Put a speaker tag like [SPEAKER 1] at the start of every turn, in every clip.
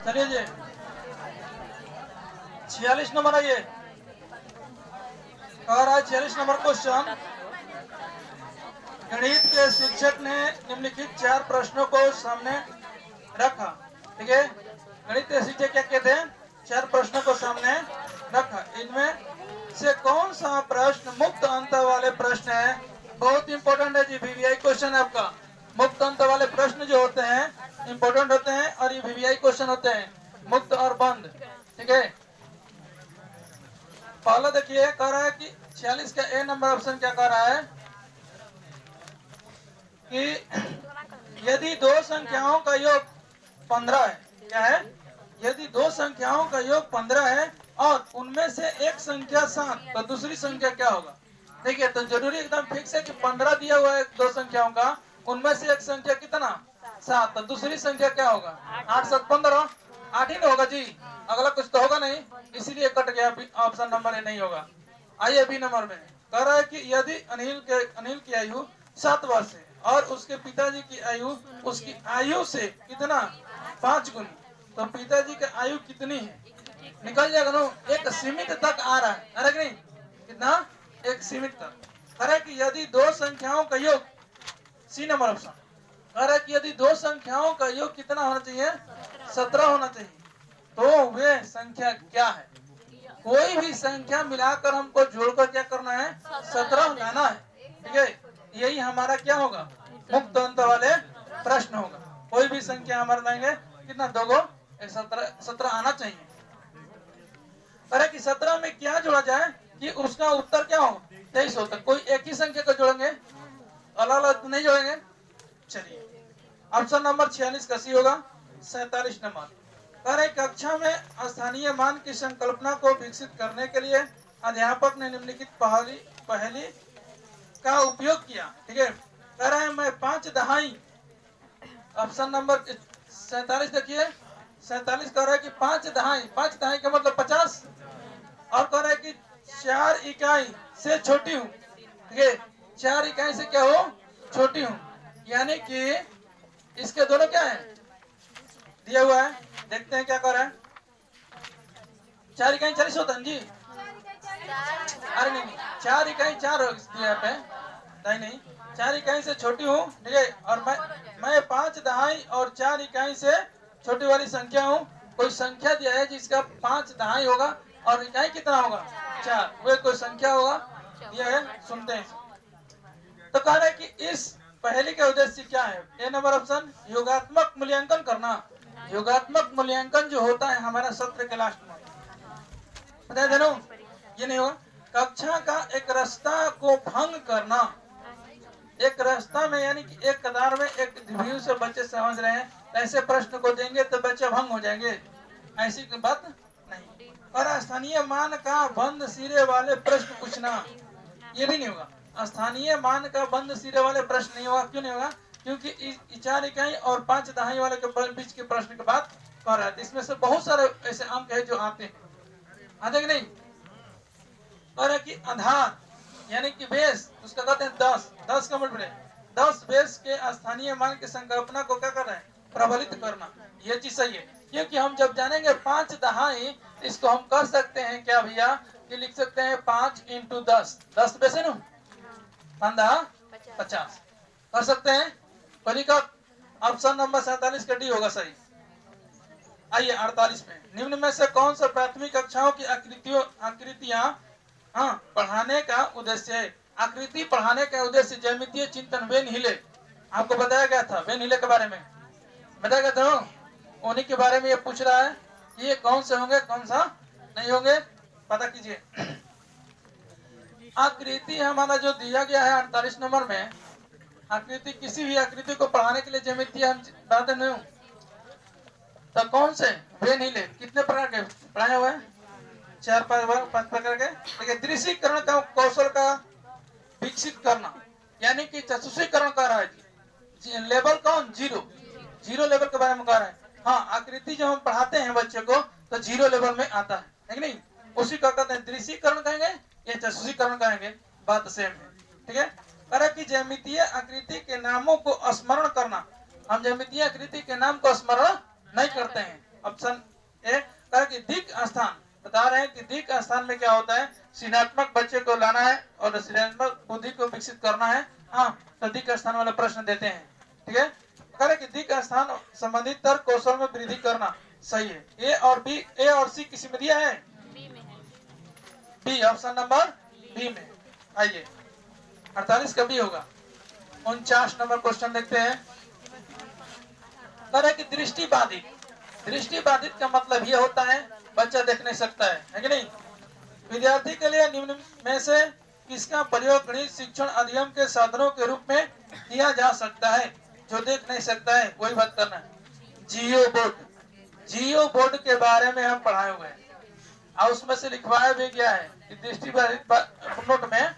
[SPEAKER 1] चलिए जी 46 नंबर आइए। कह रहा है 46 नंबर क्वेश्चन, गणित के शिक्षक ने निम्नलिखित 4 प्रश्नों को सामने रखा। ठीक है, गणित के शिक्षक क्या कहते हैं, 4 प्रश्नों को सामने रखा। इनमें से कौन सा प्रश्न मुक्त अंत वाले प्रश्न है? बहुत इंपॉर्टेंट है जी, वीवीआई क्वेश्चन है आपका। मुक्त अंत वाले प्रश्न जो होते हैं इंपॉर्टेंट होते हैं और ये वीवीआई क्वेश्चन होते हैं, मुक्त और बंद। ठीक है, पहला देखिए कह रहा है कि 46 का ए नंबर ऑप्शन क्या कह रहा है कि यदि दो संख्याओं का योग 15 है, क्या है, यदि दो संख्याओं का योग 15 है और उनमें से एक संख्या 7, तो दूसरी संख्या क्या होगा? देखिए, तो जरूरी एकदम फिक्स है कि 15 दिया हुआ है दो संख्याओं का, उनमें से एक संख्या कितना 7, तो दूसरी संख्या क्या होगा? 8 7 15, 8 ही ना होगा जी, अगला कुछ तो होगा नहीं, इसीलिए कट गया, ऑप्शन नंबर ए नहीं होगा। आइए बी नंबर में कह रहा है कि यदि अनिल की आयु 7 वर्ष है और उसके पिताजी की आयु उसकी आयु से कितना 5 गुनी, तो पिताजी की आयु कितनी है? निकल जाएगा ना, एक सीमित तक आ रहा है, अरे नहीं कितना, एक सीमित तक। अरे कि यदि दो संख्याओं का योग, सी नंबर ऑप्शन, अरे कि यदि दो संख्याओं का योग कितना होना चाहिए? 17 होना चाहिए, तो वे संख्या क्या है? कोई भी संख्या मिलाकर हमको जोड़कर क्या करना है? 17 लाना है। ठीक है, यही हमारा क्या होगा? मुक्त अंत वाले प्रश्न होगा। कोई भी संख्या हमारे लाएंगे कितना, 2 को 17 आना चाहिए। अरे कि 17 में क्या जोड़ा जाए कि उसका उत्तर क्या हो? 23 होता। कोई एक ही संख्या को जोड़ेंगे, अलग अलग नहीं जोड़ेंगे। चलिए ऑप्शन नंबर 46 का सी होगा। 47 नंबर, अरे कक्षा में स्थानीय मान की संकल्पना को विकसित करने के लिए अध्यापक ने निम्नलिखित पहली का उपयोग किया। ठीक है, कह रहे हैं मैं 5 दहाई, ऑप्शन नंबर 47 देखिए, 47 कह रहा है कि 5 दहाई, 5 दहाई का मतलब 50, और कह रहा है कि 4 इकाई से छोटी हूँ। ठीक है, 4 इकाई से क्या हो? छोटी हूँ, यानी कि इसके दोनों क्या है दिया हुआ है, देखते हैं क्या कर रहा है। 4 इकाई 40 होता है जी, अरे नहीं 4 इकाई 4 दिया पे, नहीं 4 इकाई से छोटी हूँ। ठीक है, और मैं 5 दहाई और 4 इकाई से छोटी वाली संख्या हूँ। कोई संख्या दिया है जिसका 5 दहाई होगा और इकाई कितना होगा? 4, वे कोई संख्या होगा दिया है, सुनते हैं। तो कह रहे हैं कि इस पहले का उद्देश्य क्या है? ए नंबर ऑप्शन, योगात्मक मूल्यांकन करना। योगात्मक मूल्यांकन जो होता है हमारा सत्र के लास्ट में, बता दे रहा हूं, ये नहीं होगा। कक्षा का एक रास्ता को भंग करना, एक रास्ता में यानी कि एक कतार में एक व्यू से बच्चे समझ रहे हैं, ऐसे प्रश्न को देंगे तो बच्चे भंग हो जाएंगे, ऐसी कोई बात नहीं। और स्थानीय मान का बंद सिरे वाले प्रश्न पूछना, ये भी नहीं होगा। स्थानीय मान का बंद सिरे वाले प्रश्न नहीं होगा। क्यों नहीं होगा? क्योंकि 4 इकाई और 5 दहाई वाले के बीच के प्रश्न की बात कर रहा है। इसमें से बहुत सारे ऐसे अंक है जो आते हैं, आते कि नहीं। और कि आधार यानी कि बेस, उसका कहते हैं 10 का मल्टीप्लाई, 10 बेस के स्थानीय मान की संकल्पना को क्या कर रहे हैं? प्रबलित करना। ये चीज सही है, क्योंकि हम जब जानेंगे 5 दहाई, इसको हम कर सकते हैं क्या भैया, कि लिख सकते हैं 5 इंटू 10, 10 बेस है ना, 50 कर सकते हैं। पहली का ऑप्शन नंबर 47 का डी होगा सही। आइए 48 में, निम्न में से कौन सा प्राथमिक कक्षाओं की आकृतियां पढ़ाने का उद्देश्य है? आकृति पढ़ाने का उद्देश्य ज्यामितीय चिंतन, वेन हिले, आपको बताया गया था। वेन हिले के बारे में बताया गया था, उन्हीं के बारे में ये पूछ रहा है कि ये कौन से होंगे, कौन सा नहीं होंगे, पता कीजिए। आकृति हमारा जो दिया गया है 48 नंबर में, आकृति किसी भी आकृति को पढ़ाने के लिए ज्यामितीय हम बताते नहीं, तो कौन से वेन हिले कितने प्रकार के पढ़ाए हुए हैं? 4-5 प्रकार के। देखिए, दृश्यीकरण का कौशल का विकसित करना, यानी कि चतुष्करण कर रहा है। लेवल कौन? 0 लेवल के बारे में कह रहा है। हाँ, आकृति जब हम पढ़ाते हैं बच्चे को तो 0 लेवल में आता है कि नहीं, उसी का कहते हैं दृश्यीकरण कहेंगे या चतुष्करण कहेंगे, बात सेम है। ठीक है, कह कि ज्यामितीय आकृति के नामों को स्मरण करना। हम ज्यामितीय आकृति के नाम को स्मरण नहीं करते हैं, ऑप्शन ए कहा कि दिक स्थान, बता रहे हैं कि दिक स्थान में क्या होता है, सृजनात्मक बच्चे को लाना है और सृजनात्मक बुद्धि को विकसित करना है। हाँ, तो दिक स्थान वाला प्रश्न देते हैं। ठीक है, कह रहे कि दिक स्थान संबंधित तर्क कौशल में वृद्धि करना सही है। ए और बी, ए और सी किसी में दिया है? बी, ऑप्शन नंबर बी में। आइए 48 का बी होगा। 49 नंबर क्वेश्चन देखते हैं। कह रहे कि दृष्टि बाधित, दृष्टि बाधित का मतलब ये होता है बच्चा देख नहीं सकता है कि नहीं। विद्यार्थी के लिए निम्न में से किसका प्रयोग गणित शिक्षण अध्ययन के साधनों के रूप में किया जा सकता है? जो देख नहीं सकता है वही बात करना है। जियो बोर्ड, जियो बोर्ड के बारे में हम पढ़ाए हुए हैं और उसमें से लिखवाया भी गया है कि दृष्टि बाधित नोट में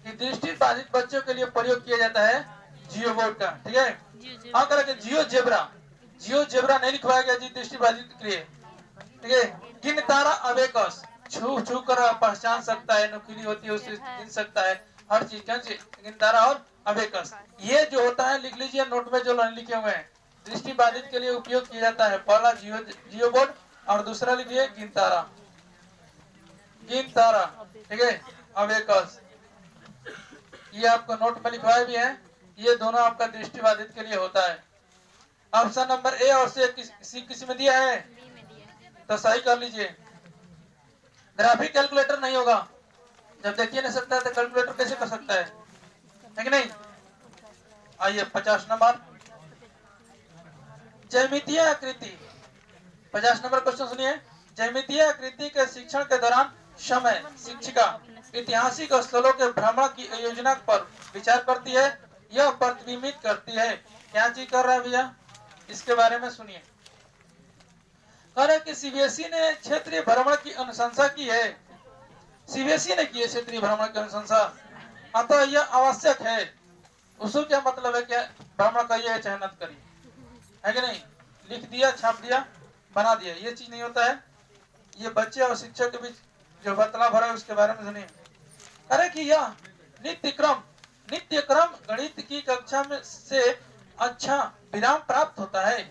[SPEAKER 1] कि दृष्टि बाधित बच्चों के लिए प्रयोग किया जाता है जियो बोर्ड का। ठीक है, हाँ करके जियो जेब्रा, जियो जेब्रा नहीं लिखवाया गया जी दृष्टि बाधित के लिए। ठीक है, गिन तारा अबेकस, छू छू कर पहचान सकता है, नुकीली होती है उसे गिन सकता है हर चीज। कौन सी? गिन तारा और अबेकस। ये जो होता है लिख लीजिए नोट में जो लिखे हुए हैं, दृष्टि बाधित के लिए उपयोग किया जाता है। पहला जियो बोर्ड और दूसरा लिखिए गिन तारा, गिन तारा। ठीक है, अबेकस, ये आपको नोट में लिखवाए भी है। ये दोनों आपका दृष्टि बाधित के लिए होता है। ऑप्शन नंबर ए और सी किसी में दिया है तो सही कर लीजिए। ग्राफिक कैलकुलेटर नहीं होगा, जब देखिए नहीं सकता है तो कैलकुलेटर कैसे कर सकता है कि नहीं। आइए 50 नंबर, ज्यामितीय आकृति। 50 नंबर क्वेश्चन सुनिए। ज्यामितीय आकृति के शिक्षण के दौरान समय शिक्षिका ऐतिहासिक स्थलों के भ्रमण की योजना पर विचार करती है, यह प्रतिबिंबित करती है। क्या चीज कर रहा है भैया, इसके बारे में सुनिए। कह रहे कि सीबीएसई ने क्षेत्रीय भ्रमण की अनुशंसा की है, सीबीएसई ने की है क्षेत्रीय भ्रमण की अनुशंसा, अतः यह आवश्यक है। उसको क्या मतलब है, क्या भ्रमण करिए चाहे न करिए, है कि नहीं। लिख दिया, छाप दिया, बना दिया, ये चीज नहीं होता है। ये बच्चे और शिक्षक के बीच जो वार्तालाप है उसके बारे में सुनिए। अरे कि यह नित्य क्रम गणित की कक्षा में से अच्छा विराम प्राप्त होता है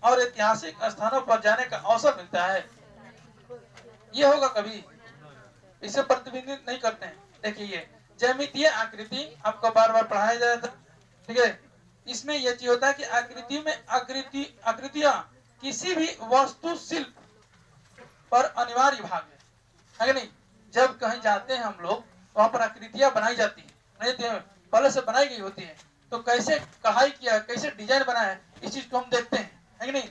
[SPEAKER 1] और ऐतिहासिक स्थानों पर जाने का अवसर मिलता है। ये होगा कभी, इसे प्रतिबिंबित नहीं करते हैं। देखिए ज्यामितीय आकृति आपको बार बार पढ़ाया जाता है। ठीक है, इसमें यह चीज होता है कि आकृति में आकृतियां किसी भी वस्तु शिल्प पर अनिवार्य भाग है कि नहीं। जब कहीं जाते हैं हम लोग वहां पर आकृतियां बनाई जाती है, नहीं तो पहले से बनाई गई होती है, तो कैसे कढ़ाई किया, कैसे डिजाइन बना है, इस चीज को हम देखते हैं, है कि नहीं।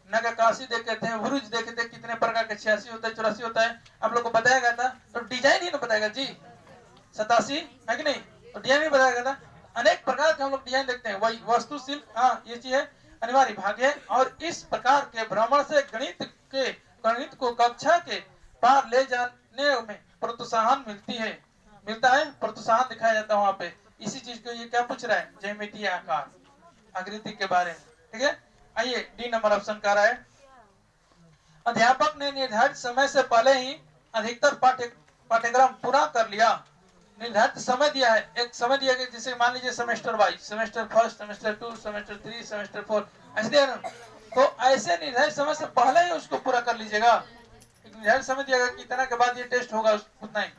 [SPEAKER 1] नक्काशी देखते हैं, बुरुज देखते हैं, कितने प्रकार के 86 होता है, 84 होता है, आप लोग को बताया गया था। तो डिजाइन ही ना बताएगा जी, 87 है कि नहीं, तो डिजाइन ही बताया गया था। अनेक प्रकार के हम लोग डिजाइन देखते हैं, वही वस्तु शिल्प, हाँ ये चीज है अनिवार्य भाग है। और इस प्रकार के भ्रमण से गणित को कक्षा के पार ले जाने में प्रोत्साहन मिलता है, प्रोत्साहन दिखाया जाता है वहां पे। इसी चीज को ये क्या पूछ रहा है, ज्यामितीय आकार आकृति के बारे में। ठीक है, आइए डी नंबर ऑप्शन का रहा है। अध्यापक ने निर्धारित समय से पहले ही अधिकतर पाठ्यक्रम पूरा कर लिया। निर्धारित समय दिया है, एक समय दिया गया, जैसे मान लीजिए semester wise, semester first, semester 2, semester 3, semester 4, ऐसे दिया ना। तो ऐसे निर्धारित समय से पहले ही उसको पूरा कर लीजिएगा। निर्धारित समय दिया गया कि इतना के बाद ये टेस्ट होगा, उतना ही।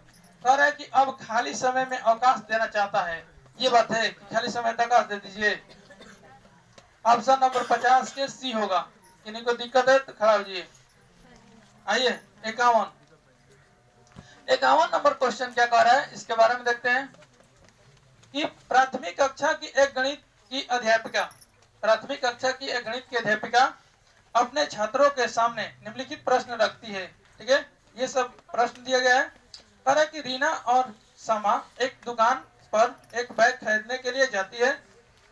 [SPEAKER 1] कह रहा है कि अब खाली समय में अवकाश देना चाहता है, ये बात है कि खाली समय में अवकाश दे दीजिए। ऑप्शन नंबर 50 के सी होगा। किन्हीं को दिक्कत है तो खड़ा हो जाइए। आइए 51 नंबर क्वेश्चन क्या कह रहा है, इसके बारे में देखते हैं कि प्राथमिक कक्षा की एक गणित की अध्यापिका, प्राथमिक कक्षा की एक गणित की अध्यापिका अपने छात्रों के सामने निम्नलिखित प्रश्न रखती है। ठीक है, ये सब प्रश्न दिया गया है। कह रहा है कि रीना और समा एक दुकान पर एक बैग खरीदने के लिए जाती है।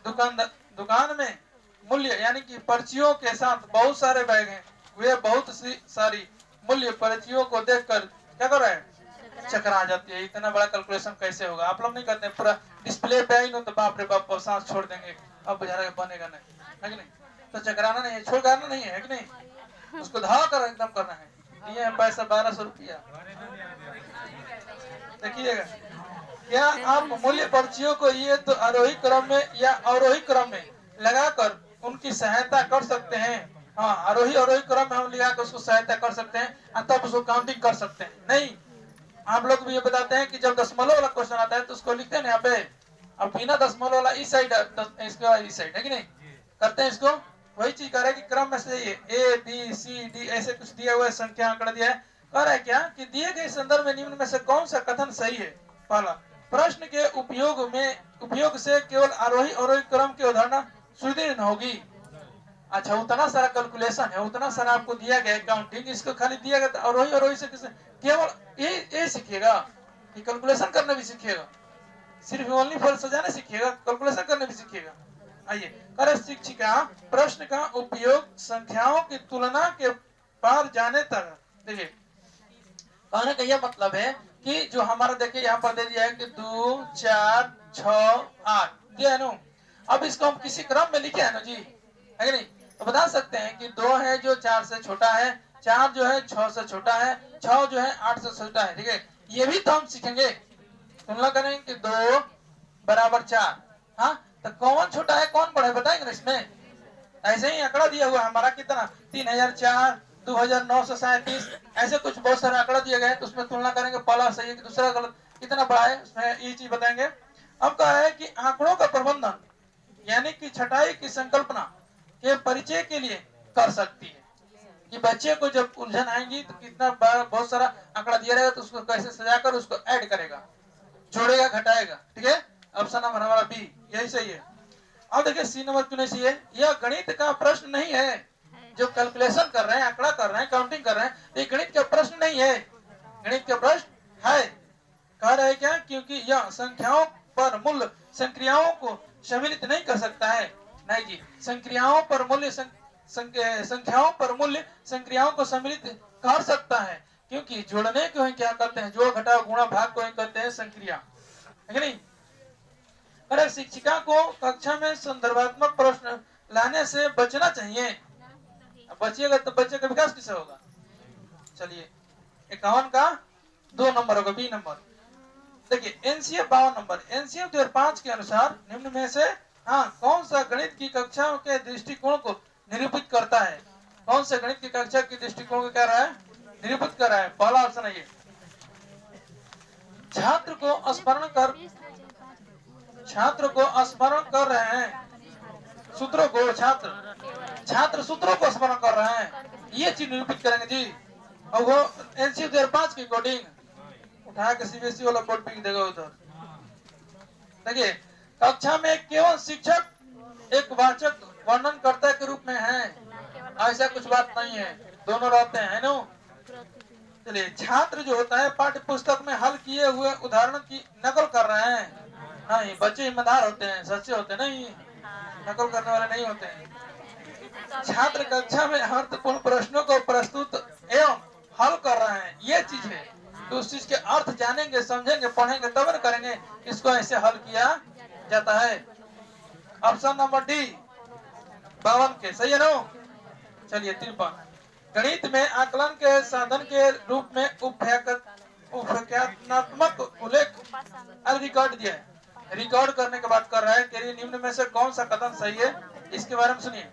[SPEAKER 1] दुकान में मूल्य यानी कि पर्चियों के साथ बहुत सारे बैग हैं। वे बहुत सारी मूल्य पर्चियों को देखकर क्या कर रहा है, चकरा जाती है। इतना बड़ा कैलकुलेशन कैसे होगा, आप लोग नहीं करते। पूरा डिस्प्ले पे आई नो तो बाप रे बाप सांस छोड़ देंगे, अब बेचारा बनेगा नहीं, है कि नहीं। तो चकराना नहीं है, छोड़ना नहीं है कि नहीं, उसको धावा कर एकदम करना है। ये पैसा 1200 रुपया। देखिएगा, क्या आप मूल्य पर्चियों को ये तो आरोही क्रम में या अवरोही क्रम में लगाकर उनकी सहायता कर सकते हैं। हाँ, आरोही अवरोही क्रम में हम लिखा के उसको सहायता कर सकते हैं और तब उसको काउंटिंग कर सकते हैं। नहीं, आप लोग भी ये बताते हैं कि जब दशमलव वाला क्वेश्चन आता है तो उसको लिखते हैं ना यहाँ पे, अब बिना दशमलव वाला इस साइड, इसका इस साइड है कि नहीं, करते हैं इसको। वही चीज कर रहा है कि क्रम में से ये ए बी सी डी ऐसे कुछ दिया हुआ है, संख्या आंकड़ा दिया है। कह रहा है क्या कि दिए गए संदर्भ में निम्न में से कौन सा कथन सही है। पहला, प्रश्न के उपयोग से केवल आरोही अवरोही क्रम की अवधारणा सुदृढ़ होगी। अच्छा, उतना सारा कैलकुलेशन है, उतना सारा आपको दिया गया है काउंटिंग, इसको खाली दिया गया और वही से केवल ये सीखिएगा कि कैलकुलेशन करना भी सीखिएगा, सिर्फ ओनली फॉर सजाने सीखिएगा, कैलकुलेशन करने भी सीखिएगा। आइए, करे शिक्षिका प्रश्न का उपयोग संख्याओं की तुलना के पार जाने तक। देखिए, कहने का यह मतलब है कि जो हमारा देखिए यहाँ पर दे दिया है कि 2 4 6 8 दिया है ना। अब इसको हम किसी क्रम में लिखे है ना जी, है कि नहीं, तो बता सकते हैं कि 2 है जो 4 से छोटा है, 4 जो है 6 से छोटा है, 6 जो है 8 से छोटा है। ठीक है, ये भी तो हम सीखेंगे, तुलना करेंगे कि 2 बराबर 4। हाँ, तो कौन छोटा है कौन बड़ा है बताएंगे ना इसमें। ऐसे ही आंकड़ा दिया हुआ है हमारा कितना 3004 2937 ऐसे कुछ बहुत सारे आंकड़ा दिए गए, तो उसमें तुलना करेंगे, पहला सही है कि दूसरा गलत, कितना बड़ा है, उसमें ये चीज बताएंगे। अब कहा है कि आंकड़ों का प्रबंधन यानी कि छटाई की संकल्पना के परिचय के लिए कर सकती है, कि बच्चे को जब उलझन आएंगी तो कितना बहुत सारा आंकड़ा दिया रहेगा तो उसको कैसे सजाकर उसको ऐड करेगा, जोड़ेगा घटाएगा। ठीक है, ऑप्शन नंबर हमारा बी यही सही है। अब देखिए सी नंबर क्यों नहीं सही है, यह गणित का प्रश्न नहीं है। जो कैलकुलेशन कर रहे हैं, आंकड़ा कर रहे हैं, काउंटिंग कर रहे हैं, ये गणित का प्रश्न नहीं है, गणित का प्रश्न है। कह रहे क्या, क्योंकि यह संख्याओं पर मूल्य संक्रियाओं को सम्मिलित नहीं कर सकता है। नहीं जी, संक्रियाओं पर मूल्य संख्याओं पर मूल्य संक्रियाओं को सम्मिलित कर सकता है, क्योंकि जोड़ने को ही क्या करते हैं, जोड़ घटाव गुणा भाग को ही करते हैं संक्रिया, है कि नहीं। अरे शिक्षिका को कक्षा में संदर्भात्मक प्रश्न लाने से बचना चाहिए, बचिएगा तो बच्चे का विकास किसे होगा। चलिए, 51 का 2 नंबर होगा, बी नंबर। देखिए एनसीएफ 52 नंबर, एनसीएफ 2005 के अनुसार निम्न में से हाँ कौन सा गणित की कक्षाओं के दृष्टिकोण को निरूपित करता है। कौन सा गणित की कक्षा के दृष्टिकोण को क्या रहा है, निरूपित कर रहा है। पहला ऑप्शन है ये, छात्र को स्मरण कर रहे हैं सूत्रों को, छात्र सूत्रों को स्मरण कर रहे हैं, ये चीज निरूपित करेंगे जी। और वो एनसीएफ 2005 की कोडिंग उठा के सीबीएसई वाला बोर्ड पे देगा उधर। देखिए, कक्षा में केवल शिक्षक एक वाचक वर्णनकर्ता के रूप में है, ऐसा कुछ बात नहीं है, दोनों रहते हैं ना। चलिए, छात्र जो होता है पाठ्य पुस्तक में हल किए हुए उदाहरण की नकल कर रहे हैं। नहीं, बच्चे ईमानदार होते हैं, सच्चे होते नहीं, नकल करने वाले नहीं होते हैं। छात्र कक्षा में अर्थपूर्ण प्रश्नों को प्रस्तुत एवं हल कर रहे हैं, ये चीज है। तो उस चीज के अर्थ जानेंगे, समझेंगे, पढ़ेंगे तब न करेंगे, इसको ऐसे हल किया जाता है। ऑप्शन नंबर डी 52 के सही है ना। चलिए 53, गणित में आकलन के साधन के रूप में उपख्यात्मक उल्लेख रिकॉर्ड दिया है, रिकॉर्ड करने की बात कर रहा है कि निम्न में से कौन सा कथन सही है, इसके बारे में सुनिए।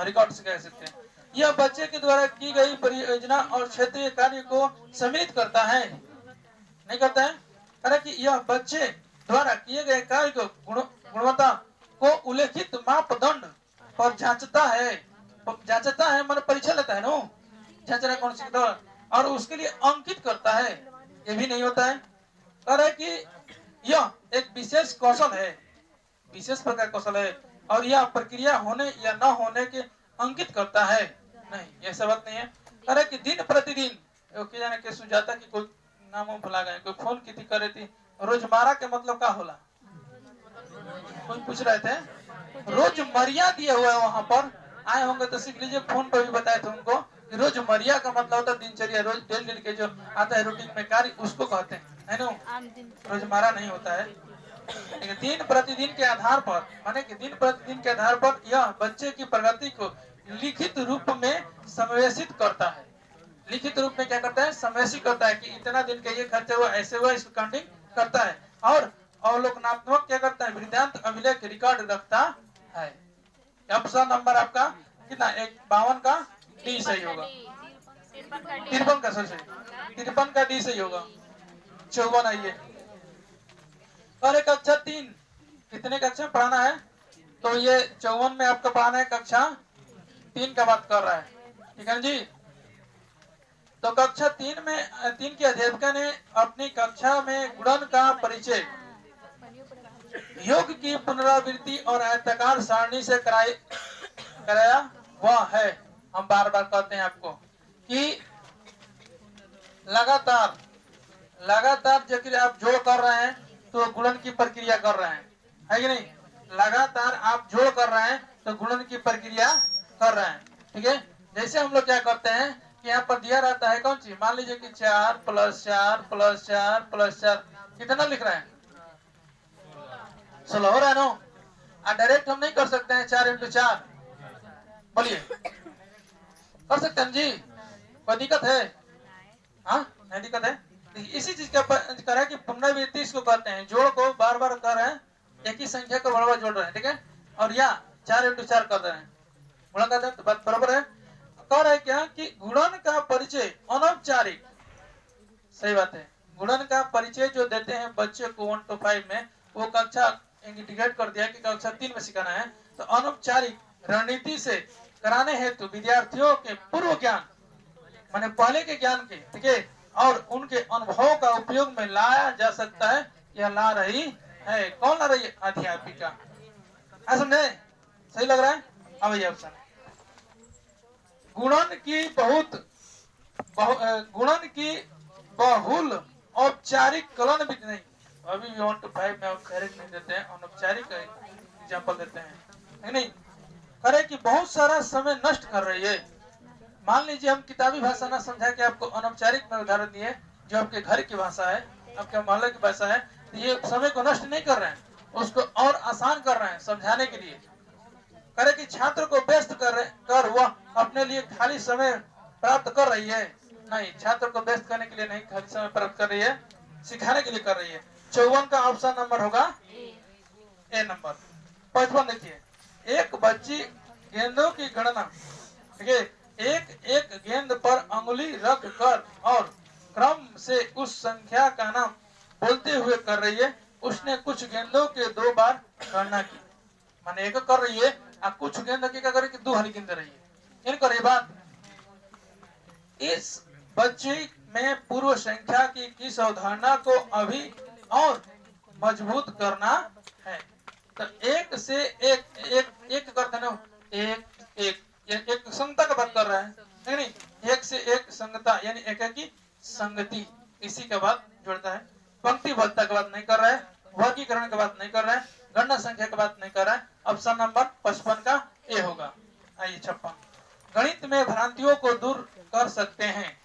[SPEAKER 1] रिकॉर्ड से कह सकते हैं, यह बच्चे के द्वारा की गई परियोजना और क्षेत्रीय कार्य को सम्मिलित करता है, नहीं करता है। अरे कि यह बच्चे द्वारा किए गए कार्य को गुणवत्ता को उल्लेखित मापदंड पर जांचता है, मन परीक्षा लेता है नो, जांचना कौन सी और उसके लिए अंकित करता है, ये भी नहीं होता है। अरे कि यह एक विशेष कौशल है, विशेष प्रकार कौशल है, और यह प्रक्रिया होने या न होने के अंकित करता है, नहीं ऐसा बात नहीं है। अरे कि दिन प्रतिदिन जाने के सुजाता की कोई नाम भुला गए, कोई फोन की थी कर रही थी, रोजमर्रा के मतलब क्या होला, कोई पूछ रहे थे, रोजमर्रा दिया हुआ है, वहां पर आए होंगे तो सीख लीजिए, फोन पर भी बताए थे उनको, रोजमर्रा का मतलब होता है दिनचर्या, रोज डेली के जो आता है रूटीन में कार्य, उसको कहते हैं, है ना, रोजमर्रा नहीं होता है। दिन प्रतिदिन के आधार पर, माने कि दिन प्रतिदिन के आधार पर यह बच्चे की प्रगति को लिखित रूप में समावेशित करता है, लिखित रूप में क्या करता है, समावेशित करता है कि इतना दिन का ये खर्चा हुआ, ऐसे हुआ, इसको काउंटिंग करता है, और अवलोकनात्मक क्या करता है, वृद्धांत अभिलेख रिकॉर्ड रखता है। ऑप्शन नंबर आपका कितना, एक 52 का डी सही होगा, 53 का सर सही, 53 का डी सही होगा, 54 आइए। और कक्षा 3 कितने कक्षा में पढ़ाना है, तो ये 54 में आपका पढ़ाना है कक्षा 3 का बात कर रहा है, ठीक है जी। तो कक्षा 3 में 3 की अध्यापिका ने अपनी कक्षा में गुणन का परिचय योग की पुनरावृत्ति और आयताकार सारणी से कराया वह है। हम बार बार कहते हैं आपको कि लगातार जब आप जोड़ कर रहे हैं तो गुणन की प्रक्रिया कर रहे हैं, है कि नहीं, लगातार आप जोड़ कर रहे हैं तो गुणन की प्रक्रिया कर रहे हैं, ठीक है। जैसे हम लोग क्या करते हैं कि यहाँ पर दिया रहता है कौन सी, मान लीजिए कि 4 + 4 + 4 + 4 कितना लिख रहे हैं, 16 हो रहा है नो। डायरेक्ट हम नहीं कर सकते हैं 4 × 4, बोलिए कर सकते हैं जी, कोई दिक्कत है, हाँ नहीं दिक्कत है। इसी चीज का कर है कि पुनरावृत्ति इसको कहते हैं, जोड़ को बार बार कर रहे हैं, एक ही संख्या को बार-बार जोड़ रहे हैं, ठीक है। और या 4 × 4 कर रहे हैं, गुणा करते हैं तो बात बराबर है। कह रहे क्या कि गुणन का परिचय अनौपचारिक, सही बात है, गुणन का परिचय जो देते हैं बच्चे को 1 to 5 में, वो कक्षा इंडिकेट कर दिया कि कक्षा 3 में सिखाना है। तो अनौपचारिक रणनीति से कराने हेतु विद्यार्थियों के पूर्व ज्ञान माने पहले के ज्ञान के, ठीक है, और उनके अनुभव का उपयोग में लाया जा सकता है, यह ला रही है, कौन ला रही है, अध्यापिका, समझे, सही लग रहा है। अब ये ऑप्शन गुणन की बहुल औपचारिक कलन भी नहीं, अभी 1 to 5 में औपचारिक नहीं देते हैं, अनौपचारिक एग्जाम्पल देते हैं, नहीं करे कि बहुत सारा समय नष्ट कर रही है। मान लीजिए हम किताबी भाषा ना समझा के आपको अनौपचारिक में उदाहरण दिए, जो आपके घर की भाषा है, आपके मोहल्ले की भाषा है, तो ये समय को नष्ट नहीं कर रहे हैं, उसको और आसान कर रहे हैं समझाने के लिए। करे कि छात्र को व्यस्त कर वह अपने लिए खाली समय प्राप्त कर रही है, नहीं, छात्र को व्यस्त करने के लिए नहीं, खाली समय प्राप्त कर रही है, सिखाने के लिए कर रही है। 54 का ऑप्शन नंबर होगा ए नंबर। 55 देखिए, एक बच्ची गेंदों की गणना, ठीक है, एक एक गेंद पर अंगुली रख कर और क्रम से उस संख्या का नाम बोलते हुए कर रही है। उसने कुछ गेंदों के 2 बार गणना की, माने एक कर रही है और कुछ गेंद की क्या करे कि 2 हरी गेंद रही है, इनको ये बात। इस बच्चे में पूर्व संख्या की किस अवधारणा को अभी और मजबूत करना है। तो एक से एक करते ना, एक संगता का बात कर रहा है, नहीं, एक से एक संगता यानी एक की संगति, इसी का बात जोड़ता है। पंक्तिबद्धता की बात नहीं कर रहा है, वर्गीकरण की बात नहीं कर रहा है, गणना संख्या की बात नहीं कर रहा है। ऑप्शन नंबर 55 का ए होगा। आइए 56, गणित में भ्रांतियों को दूर कर सकते हैं।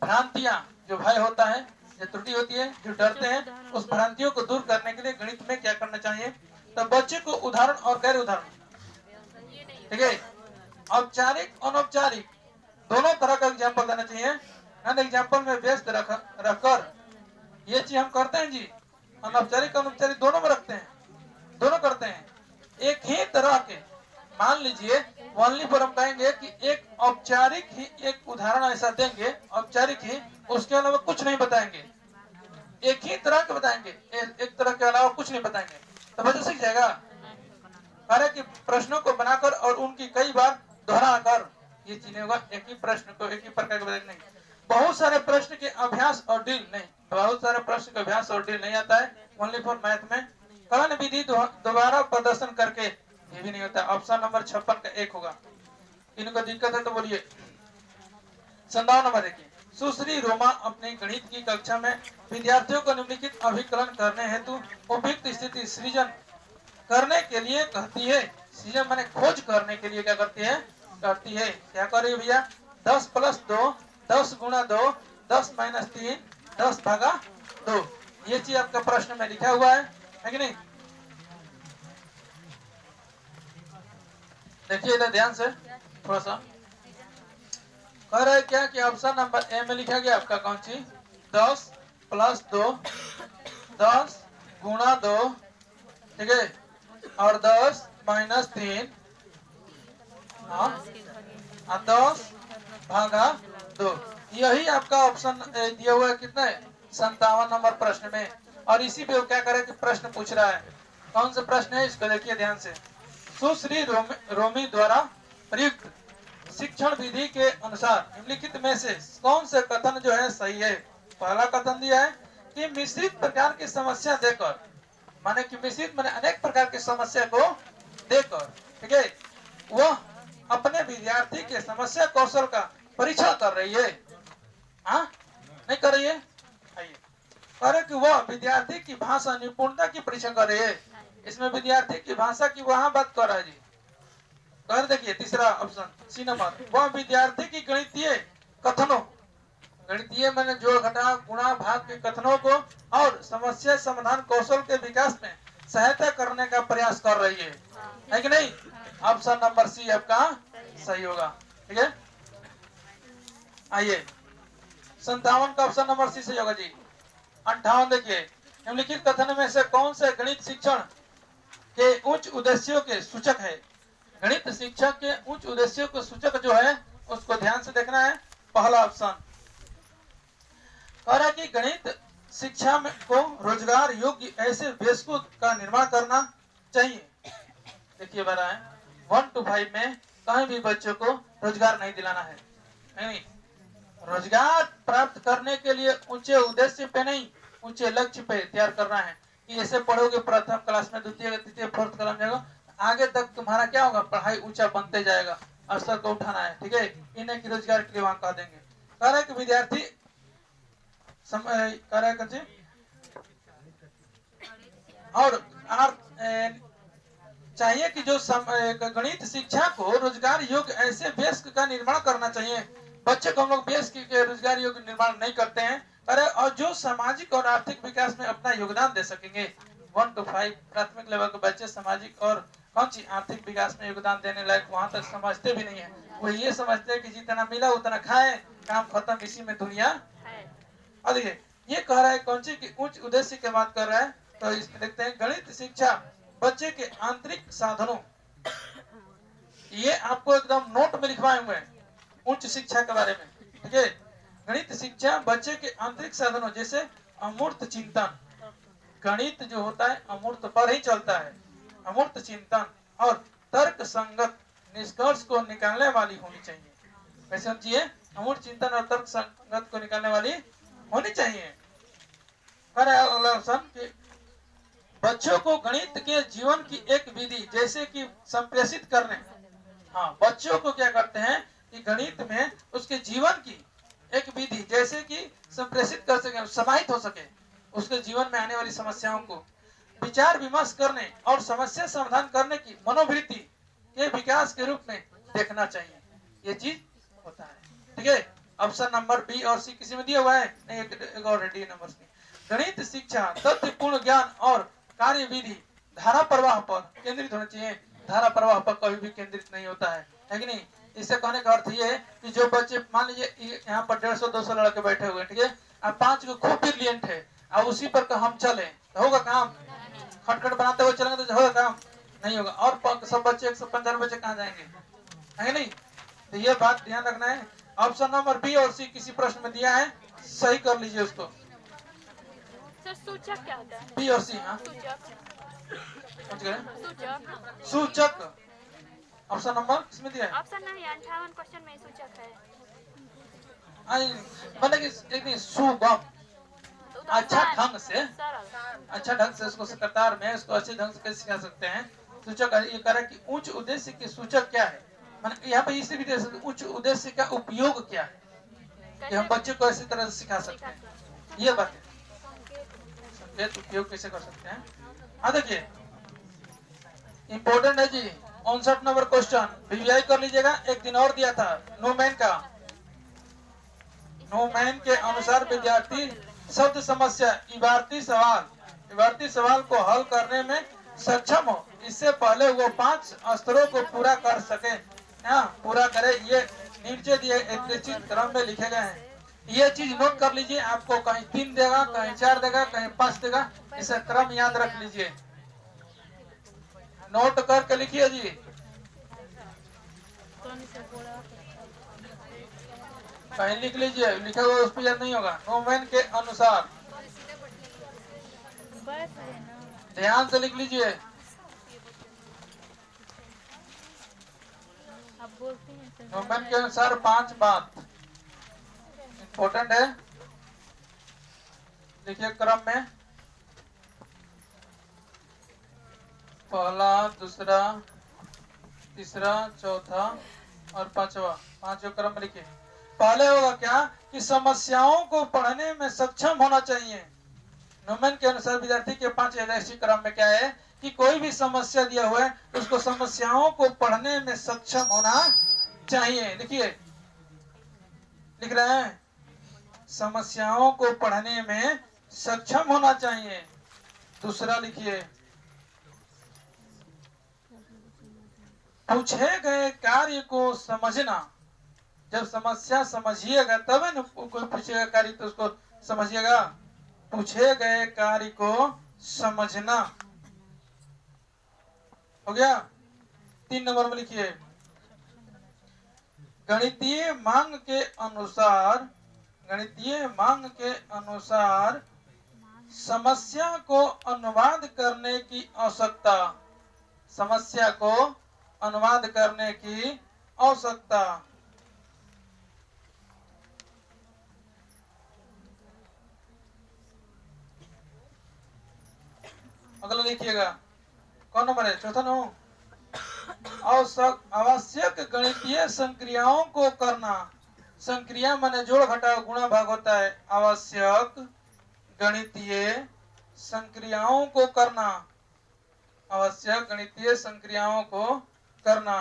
[SPEAKER 1] भ्रांतियां, जो भय होता है, जो त्रुटि होती है, जो डरते हैं, उस भ्रांतियों को दूर करने के लिए गणित में क्या करना चाहिए। तो बच्चे को उदाहरण और गैर उदाहरण, ठीक है, औपचारिक अनौपचारिक दोनों तरह का एग्जाम्पल देना चाहिए। एग्जाम्पल में व्यस्त रखकर ये चीज हम करते हैं जी, अनौपचारिक अनौपचारिक दोनों में रखते हैं, दोनों करते हैं। एक ही तरह के, मान लीजिए ओनली पर हम कहेंगे कि एक औपचारिक ही एक उदाहरण ऐसा देंगे, औपचारिक ही, उसके अलावा कुछ नहीं बताएंगे, एक ही तरह के बताएंगे, एक तरह के अलावा कुछ नहीं बताएंगे, तो बच्चा सीख जाएगा। अरे कि प्रश्नों को बनाकर और उनकी कई बार दोहरा कर, ये चीज होगा, एक ही प्रश्न को एक ही प्रकार के नहीं, बहुत सारे प्रश्न के अभ्यास और ड्रिल नहीं, बहुत सारे प्रश्न के अभ्यास और ड्रिल नहीं आता है ओनली फॉर मैथ में। कलन विधि दोबारा प्रदर्शन करके, ये भी नहीं होता। ऑप्शन नंबर 56 का 1 होगा। इनको दिक्कत है तो बोलिए। 57 नंबर देखिए, सुश्री रोमा अपने गणित की कक्षा में विद्यार्थियों को निम्नलिखित अभिकलन करने हेतु उपयुक्त स्थिति सृजन करने के लिए कहती है। सृजन माने खोज करने के लिए क्या करती है, क्या कर रही है भैया, 10 + 2, 10 × 2, 10 - 3, 10/2, ये चीज आपका प्रश्न में लिखा हुआ है कि नहीं। देखिए इधर ध्यान से थोड़ा सा, कह रहा है क्या कि ऑप्शन नंबर ए में लिखा गया आपका कौन सी, 10 + 2, 10 × 2, ठीक है, और 10 - 3, हाँ और 10 भागा 2। यही आपका ऑप्शन दिया हुआ है कितना है 57 नंबर प्रश्न में। और इसी पे वो क्या करे कि प्रश्न पूछ रहा है। कौन सा प्रश्न है इसको देखिए ध्यान से। सुश्री रोमी द्वारा प्रयुक्त शिक्षण विधि के अनुसार निम्नलिखित में से कौन से कथन जो है सही है। पहला कथन दिया है कि मिश्रित प्रकार की समस्या देकर, माने कि मिश्रित माने अनेक प्रकार की समस्या को देकर, ठीक है, वह अपने विद्यार्थी के समस्या कौशल का परीक्षण कर रही है। हाँ नहीं कर रही है, आइए करे कि वह विद्यार्थी की भाषा निपुणता की परीक्षण कर रही है। इसमें विद्यार्थी की भाषा की वहां बात कर रहा है जी। कर देखिए तीसरा ऑप्शन सी नंबर, वह विद्यार्थी की गणितीय कथनों, गणितीय मैंने जोड़ घटा गुणा भाग के कथनों को और समस्या समाधान कौशल के विकास में सहायता करने का प्रयास कर रही है कि नहीं। ऑप्शन नंबर सी आपका सही होगा, ठीक है। आइए 57 का ऑप्शन नंबर सी सही होगा जी। 58 देखिए, निम्नलिखित कथन में से कौन से गणित शिक्षण के उच्च उद्देश्यों के सूचक है। गणित शिक्षा के उच्च उद्देश्यों के सूचक जो है उसको ध्यान से देखना है। पहला ऑप्शन कह रहा है कि गणित शिक्षा में को रोजगार योग्य ऐसे बेसकों का निर्माण करना चाहिए। देखिए बता है 1 to 5 में कहीं भी बच्चों को रोजगार नहीं दिलाना है, नहीं, रोजगार प्राप्त करने के लिए ऊंचे उद्देश्य पे नहीं ऊंचे लक्ष्य पे तैयार करना है कि ऐसे पढ़ोगे प्रथम क्लास में, द्वितीय तृतीय फोर्थ क्लास में आगे तक तुम्हारा क्या होगा, पढ़ाई ऊंचा बनते जाएगा, अवसर को उठाना है, ठीक है। इन्हें की रोजगार के लिए वहां कह देंगे। कह रहे कि विद्यार्थी कह रहे और चाहिए कि जो गणित शिक्षा को रोजगार योग्य ऐसे बेस का निर्माण करना चाहिए। बच्चे को हम लोग बेस के रोजगार योग्य निर्माण नहीं करते हैं, अरे और जो सामाजिक और आर्थिक विकास में अपना योगदान दे सकेंगे। 1 to 5 प्राथमिक लेवल के बच्चे सामाजिक और कौन सी आर्थिक विकास में योगदान देने लायक वहां तक समझते भी नहीं है। वो ये समझते हैं कि जितना मिला उतना खाए, काम खत्म, इसी में दुनिया है। और देखिए ये कह रहा है कौन सी की उच्च उद्देश्य की बात कर रहा है, तो इसमें देखते हैं गणित शिक्षा बच्चे के आंतरिक साधनों, ये आपको एकदम नोट में लिखवाए हुए हैं उच्च शिक्षा के बारे में, ठीक है। गणित शिक्षा बच्चे के आंतरिक साधनों जैसे अमूर्त चिंतन, गणित जो होता है अमूर्त पर ही चलता है, अमूर्त चिंतन और तर्क संगत निष्कर्ष को निकालने वाली होनी चाहिए। कैसे समझिए, अमूर्त चिंतन और तर्क संगत को निकालने वाली होनी चाहिए। बच्चों को गणित के जीवन की एक विधि जैसे कि संप्रेषित करने, हाँ बच्चों को क्या करते हैं कि गणित में उसके जीवन की एक विधि जैसे कि संप्रेषित कर सके, समाहित हो सके, उसके जीवन में आने वाली समस्याओं को विचार विमर्श करने और समस्या समाधान करने की मनोवृत्ति के विकास के रूप में देखना चाहिए। ये चीज होता है, ठीक है। ऑप्शन नंबर बी और सी किसी में दिया हुआ है नहीं, एक और डी नंबर सी। गणित शिक्षा तथ्यपूर्ण ज्ञान और कार्य विधि धारा प्रवाह पर केंद्रित होना चाहिए। धारा प्रवाह पर कभी भी केंद्रित नहीं होता है कि नहीं। इससे कहने का अर्थ ये है कि जो बच्चे मान लीजिए यहाँ पर 150-200 लड़के बैठे हुए, ठीक है, अब 5 को खूब ब्रिलियंट है, अब उसी पर हम चले तो होगा काम, खटखट बनाते हुए चलेंगे तो होगा काम नहीं होगा। और सब बच्चे 195 बच्चे कहाँ जाएंगे, है नहीं। तो ये बात ध्यान रखना है। ऑप्शन नंबर बी और सी किसी प्रश्न में दिया है, सही कर लीजिए उसको।
[SPEAKER 2] सर सूचक क्या होता है?
[SPEAKER 1] बी और सी, हाँ सूचक ऑप्शन नंबर किसमें दिया है?
[SPEAKER 2] ऑप्शन नहीं, 58 क्वेश्चन में सूचक है।
[SPEAKER 1] मतलब कि एक सुगम, अच्छा ढंग से उसको कतार में उसको अच्छे ढंग से कैसे सिखा सकते हैं। सूचक ये कह रहा है कि उच्च उद्देश्य के सूचक क्या है, मतलब यहाँ पे इसे भी दे सकते उच्च उद्देश्य का उपयोग क्या है, कि हम बच्चे को इसी तरह से सिखा सकते हैं। ये बात है, संकेत उपयोग कैसे कर सकते हैं। हाँ देखिए इम्पोर्टेंट है जी। 59 नंबर क्वेश्चन वीवीआई कर लीजिएगा। एक दिन और दिया था नोमैन का, नोमैन के अनुसार विद्यार्थी शब्द समस्या इबारती सवाल को हल करने में सक्षम हो, इससे पहले वो 5 स्तरों को पूरा कर सके, पूरा करे। ये नीचे दिए एक निश्चित क्रम में लिखे गए हैं। ये चीज नोट कर लीजिए, आपको कहीं 3 देगा, कहीं 4 देगा, कहीं 5 देगा, इसे क्रम याद रख लीजिए, नोट करके लिखिए जी। कहीं लिख लीजिए, लिखा हुआ उस पर याद नहीं होगा। नोमेन के अनुसार ध्यान से लिख लीजिए। नोमेन के अनुसार 5 बात इम्पोर्टेंट है। देखिए क्रम में पहला, दूसरा, तीसरा, चौथा और पांचवा, पांचों क्रम लिखिए। पहले होगा क्या कि समस्याओं को पढ़ने में सक्षम होना चाहिए। नोमेन के अनुसार विद्यार्थी के 5 यथाशी क्रम में क्या है कि कोई भी समस्या दिया हुआ है उसको समस्याओं को पढ़ने में सक्षम होना चाहिए। लिखिए, लिख रहे हैं, समस्याओं को पढ़ने में सक्षम होना चाहिए। दूसरा लिखिए, पूछे गए कार्य को समझना। जब समस्या समझिएगा तब है ना कोई पूछेगा कार्य तो उसको समझिएगा। पूछे गए कार्य को समझना हो गया। 3 नंबर में लिखिए, गणितीय मांग के अनुसार समस्या को अनुवाद करने की आवश्यकता। समस्या को अनुवाद करने की आवश्यकता। अगला देखिएगा, कौन नंबर है? चौथा नो। आवश्यक गणितीय संक्रियाओं को करना। संक्रिया माने जोड़ घटाव गुणा भाग होता है। आवश्यक गणितीय संक्रियाओं को करना। आवश्यक गणितीय संक्रियाओं को करना।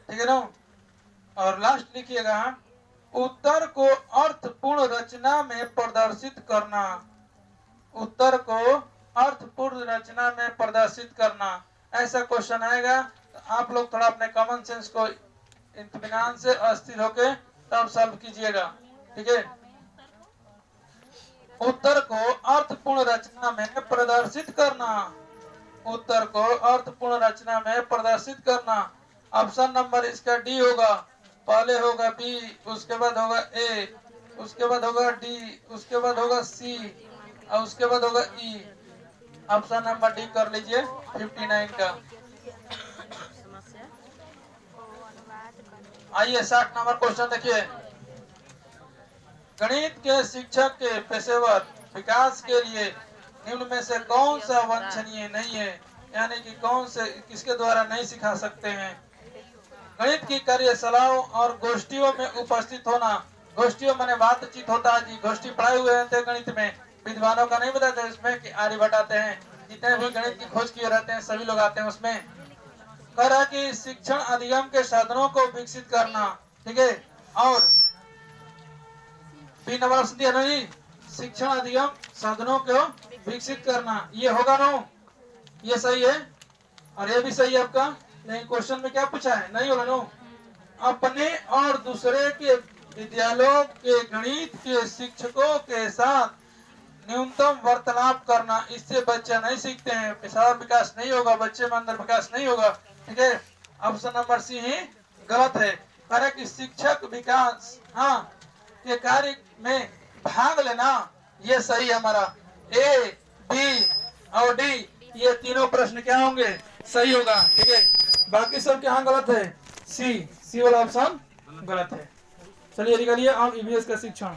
[SPEAKER 1] ठीक है ना। और लास्ट लिखिएगा, उत्तर को अर्थपूर्ण रचना में प्रदर्शित करना। उत्तर को अर्थपूर्ण रचना में प्रदर्शित करना। ऐसा क्वेश्चन आएगा तो आप लोग थोड़ा अपने कॉमन सेंस को इत्मीनान से अस्थिर होके तब सॉल्व कीजिएगा। ठीक है। उत्तर को अर्थपूर्ण रचना में प्रदर्शित करना। उत्तर को अर्थपूर्ण रचना में प्रदर्शित करना। ऑप्शन नंबर इसका डी होगा। पहले होगा बी, उसके बाद होगा ए, उसके बाद होगा डी, उसके बाद होगा सी और उसके बाद होगा ई। ऑप्शन नंबर डी कर लीजिए 59 का। आइए 60 नंबर क्वेश्चन देखिए। गणित के शिक्षक के पेशेवर विकास के लिए निम्न में से कौन सा वांछनीय नहीं है, यानी कि कौन से किसके द्वारा नहीं सिखा सकते हैं। गणित की कार्यशालाओं और गोष्ठियों में उपस्थित होना। गोष्ठियों में बातचीत होता है जी। गोष्ठी पढ़ाए हुए हैं गणित में, विद्वानों का नहीं बताते इसमें कि आर्यभट्ट आते हैं, जितने भी गणित की खोज किए रहते हैं सभी लोग आते हैं उसमें। कह रहा है कि शिक्षण अधिगम के साधनों को विकसित करना। ठीक है। और बी नंबर ऑप्शन दिया ना जी, शिक्षण अधिगम साधनों को विकसित करना। ये होगा नो, ये सही है और ये भी सही है आपका। नहीं, क्वेश्चन में क्या पूछा है? नहीं होगा नो। अपने और दूसरे के विद्यालयों के गणित के शिक्षकों के साथ न्यूनतम वार्तालाप करना। इससे बच्चे नहीं सीखते हैं, पेशेवर विकास नहीं होगा, बच्चे में अंदर विकास नहीं होगा। ठीक है। ऑप्शन नंबर सी ही गलत है। कारण कि शिक्षक विकास के कार्य में भाग लेना ये सही है हमारा। ए, बी और डी ये तीनों प्रश्न क्या होंगे? सही होगा। ठीक है। बाकी सब क्या गलत है? सी वाला ऑप्शन गलत है। चलिए निकालिए आप ईवीएस का शिक्षण।